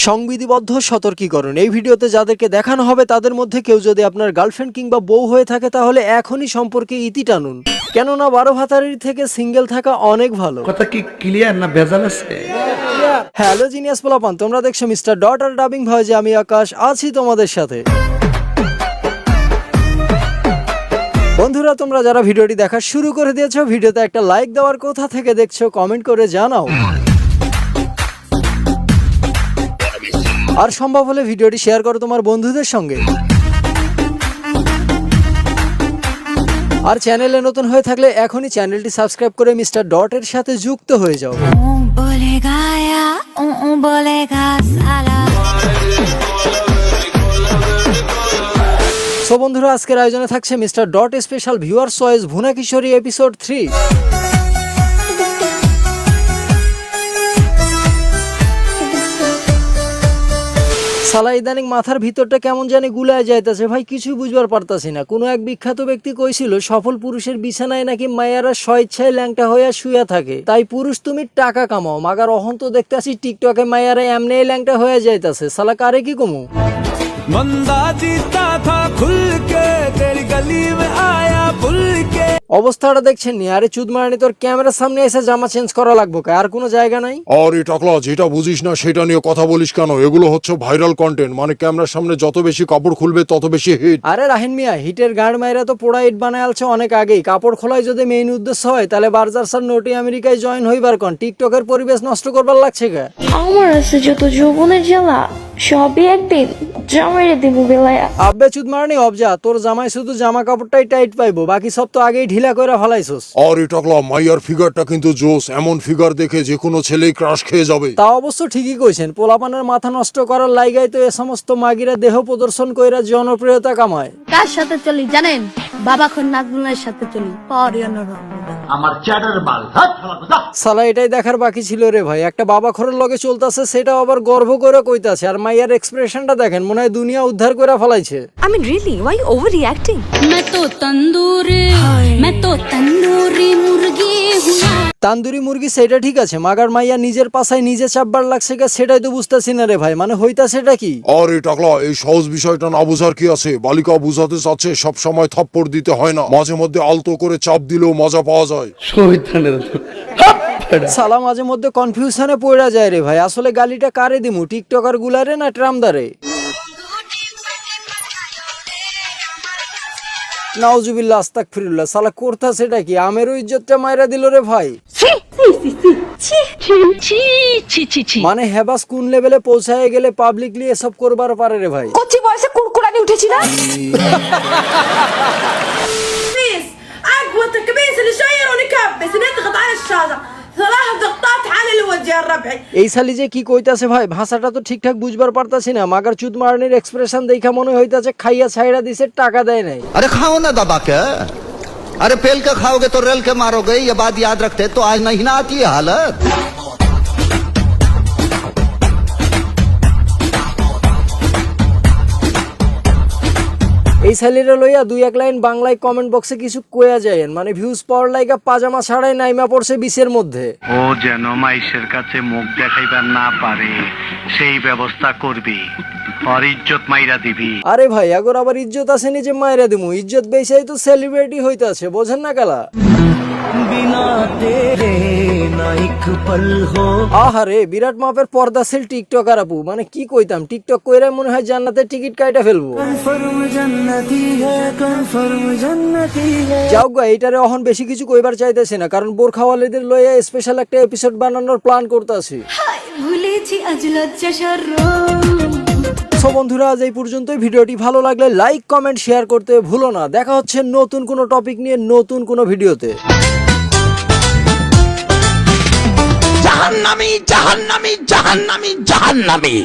সংবিধিবদ্ধ সতর্কীকরণ। এই ভিডিওতে যাদেরকে দেখানো হবে তাদের মধ্যে কেউ যদি আপনার গার্লফ্রেন্ড কিংবা বউ হয়ে থাকে তাহলে এখনই সম্পর্কে ইতি টানুন, কেননা 12 ভাতারির থেকে সিঙ্গেল থাকা অনেক ভালো। কথা কি ক্লিয়ার না ভেজাল আছে? হ্যালো জিনিয়াস পোলাপান, তোমরা দেখছো মিস্টার ডট আর ডাবিং ভয়েসে আমি আকাশ আছি তোমাদের সাথে। বন্ধুরা, তোমরা যারা ভিডিওটি দেখা শুরু করে দিয়েছো, ভিডিওতে একটা লাইক দেওয়ার কোথা থেকে দেখছো কমেন্ট করে জানাও, আর সম্ভব হলে ভিডিওটি শেয়ার করো তোমার বন্ধুদের সঙ্গে। আর চ্যানেলে নতুন হয়ে থাকলে এখনই চ্যানেলটি সাবস্ক্রাইব করে মিস্টার ডট এর সাথে যুক্ত হয়ে যাও। সো বন্ধুরা, আজকের আয়োজনে থাকছে mister dot special viewer choice ভুনা কিশোরী এপিসোড 3। সালা ইদানিং মাথার ভিতরটা কেমন জানি গুলায় যাইতেছে ভাই, কিছুই বুঝবার পারতাছি না। কোনো এক বিখ্যাত ব্যক্তি কইছিল সফল পুরুষের বিছানায় নাকি মায়েরা স্বেচ্ছায় ল্যাংটা হইয়া শুয়ে থাকে, তাই পুরুষ তুমি টাকা কামাও। মাগার অহন তো দেখতেছি টিকটকে মায়েরা এমনি ল্যাংটা হয়ে যাইতেছে। সালা কারে কি কমু? অবস্থাটা দেখছেন নি? আরে চুদমারানি, তোর ক্যামেরার সামনে এসে জামা চেঞ্জ করা লাগবো, আর কোনো জায়গা নাই? আরে টাকলা, যেটা বুঝিস না সেটা নিয়ে কথা বলিস কেন? এগুলো হচ্ছে ভাইরাল কন্টেন্ট, মানে ক্যামেরার সামনে যত বেশি কাপড় খুলবে তত বেশি হিট। আরে রাহিন মিয়া, হিটের গাড় মাইরা তো পোড়া ইট বানায় আলছে অনেক আগেই। কাপড় খোলাই যদি মেইন উদ্দেশ্য হয় তাহলে বার্জার স্যার নোটি আমেরিকায় জয়েন হইবার কোন টিকটকের পরিবেশ নষ্ট করবার লাগছে কে? আমার আছে যত যৌবনের জ্বালা সবই একদিন জামাইরে দিব বেলায়া। আব্বে চুদমারানি অবজা, তোর জামাই শুধু জামা কাপড়টাই টাইট পাইবো, বাকি সব তো আগেই ঢিলা কইরা ফলাইছস। আরে টাকলা, মাইয়ার ফিগারটা কিন্তু জোস, এমন ফিগার দেখে যে কোনো ছেলেই ক্রাশ খেয়ে যাবে। তা অবশ্য ঠিকই কইছেন, পোলাপানের মাথা নষ্ট করার লাইগাই তো এ সমস্ত মাগিরা দেহ প্রদর্শন কইরা জনপ্রিয়তা কামায়। কার সাথে চলি জানেন? বাবা খন নাজমুলের সাথে চলি। আমার চ্যাটার মাল। সালা এটাই দেখার বাকি ছিল রে ভাই, একটা বাবা খোরের লগে চলতেছে, সেটাও আবার গর্ব করে কইতাছে, আর মাইয়ার এক্সপ্রেশনটা দেখেন, মনে হয় দুনিয়া উদ্ধার করে ফেলাইছে। I mean, really, why are you overreacting? मैं तो तंदूरी मुर्गी हूँ। তান্দুরি মুরগি সেটা ঠিক আছে, মাগার মাইয়া নিজের পাছায় নিজে চাপবার লাগছে কে, সেটাই তো বুঝতেছি না রে ভাই, মানে হইতাছে সেটা কি? আরে টাকলা, এই সহজ বিষয়টা না বুঝার কি আছে? বালিকা বুঝাতে চাচ্ছে সব সময় থাপ্পড় দিতে হয় না, মাঝে মধ্যে আলতো করে চাপ দিলেও মজা পাওয়া যায়। সালা মাঝে মধ্যে কনফিউশনে পড়া যায় রে ভাই, আসলে গালিটা কারে দিমু, টিকটকার গুলারে না ট্রামদারে? নাউজুবিল্লাহ আস্তাগফিরুল্লাহ, সালা করতা সেটা কি? আমেরও ইজ্জতটা মাইরা দিল রে ভাই। মানে হেবাস কোন লেভেলে পৌঁছায় গেলে পাবলিকলি এসব করবার পারে রে ভাই। কচি বয়সে কুরকুরানি উঠেছি না? এই সালি যে কি কইতাছে ভাই, ভাষাটা তো ঠিকঠাক বুঝবার পারতাছি না। মাগার চুদমারানির এক্সপ্রেশন দেখা মনে হইতাছে খাইয়া ছাইড়া দিছে, টাকা দেয় নাই। अरे खाओ ना दबा के, अरे पेल के खाओगे तो रेल के मारोगे, ये बात याद रखते तो आज नहीं ना आती है हालत। এই সালিরা লইয়া দুই এক লাইন বাংলায় কমেন্ট বক্সে কিছু কয়া যায়, মানে ভিউজ পাওয়ার লাইগা পাজামা ছাড়াই নাইমা পড়ছে বিচের মধ্যে। ও যেন মাইশের কাছে মুখ দেখাইবার না পারে সেই ব্যবস্থা করবি, আর ইজ্জত মাইরা দিবি। আরে ভাই, আগর আবার ইজ্জত আছে নিজে মাইরা দিমু, ইজ্জত বেচাই তো সেলিব্রিটি হইতাছে, বোঝেন না কালা? আহারে বিরাট মাপের পর্দাশীল টিকটকার আপু, মানে কি কইতাম, টিকটক কইরা মনে হয় জান্নাতের টিকিট কাইটা ফেলবো। যাও গা, এইটারে অহন বেশি কিছু কইবার চাইতেছি না, কারণ বোরখাওয়ালিদের লইয়া স্পেশাল একটা এপিসোড বানানোর প্ল্যান করতেছি। সো বন্ধুরা, আজ এই পর্যন্তই। ভিডিওটি ভালো লাগলে লাইক কমেন্ট শেয়ার করতে ভুলো না। দেখা হচ্ছে নতুন কোনো টপিক নিয়ে নতুন কোনো ভিডিওতে। জাহান্নামী জাহান্নামী জাহান্নামী জাহান্নামী।